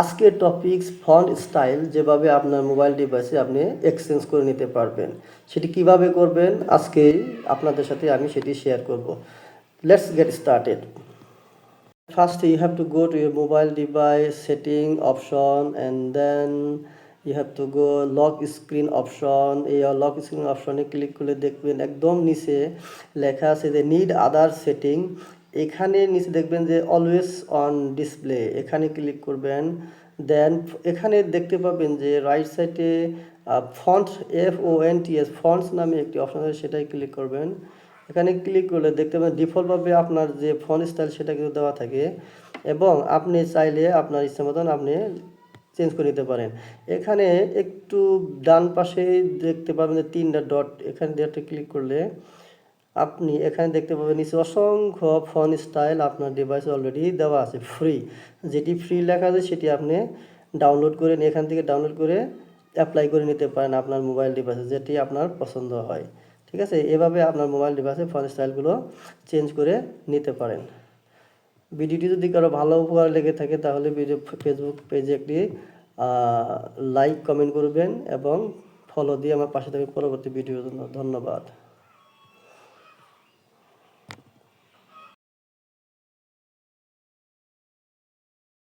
আজকের topics font style যেভাবে আপনার মোবাইল ডিভাইসে আপনি এক্সচেঞ্জ করে নিতে পারবেন, সেটি কিভাবে করবেন আজকে আপনাদের সাথে আমি সেটি শেয়ার করব। Let's get started. First you have to go to your mobile device setting option, and then you have to go lock screen option। এই লক স্ক্রিন অপশনে ক্লিক করলে দেখবেন একদম নিচে লেখা আছে যে নিড আদার সেটিং। এখানে নিচে দেখবেন যে অলওয়েজ অন ডিসপ্লে, এখানে ক্লিক করবেন। দেন এখানে দেখতে পাবেন যে রাইট সাইডে ফন্ট FONTS ফন্টস নামে একটি অপশন আছে, সেটাই ক্লিক করবেন। এখানে ক্লিক করলে দেখতে পাবেন ডিফল্টভাবে আপনার যে ফন্ট স্টাইল সেটা কিন্তু দেওয়া থাকে, এবং আপনি চাইলে আপনার ইচ্ছা মতন আপনি চেঞ্জ করে নিতে পারেন। এখানে একটু ডান পাশে দেখতে পাবেন যে 3টা ডট, এখানে ডটে ক্লিক করলে আপনি এখানে দেখতে পাবেন নিচে অসংখ্য ফন্ট স্টাইল আপনার ডিভাইসে অলরেডি দেওয়া আছে ফ্রি। যেটি ফ্রি লেখা আছে সেটি আপনি ডাউনলোড করে এখান থেকে ডাউনলোড করে অ্যাপ্লাই করে নিতে পারেন আপনার মোবাইল ডিভাইসে, যেটি আপনার পছন্দ হয়। ঠিক আছে, এভাবে আপনার মোবাইল ডিভাইসে ফন্ট স্টাইলগুলো চেঞ্জ করে নিতে পারেন। ভিডিওটি যদি কারো ভালো উপকার লেগে থাকে তাহলে ফেসবুক পেজে একটি লাইক কমেন্ট করবেন এবং ফলো দিয়ে আমার পাশে থাকবেন পরবর্তী ভিডিওর জন্য। ধন্যবাদ।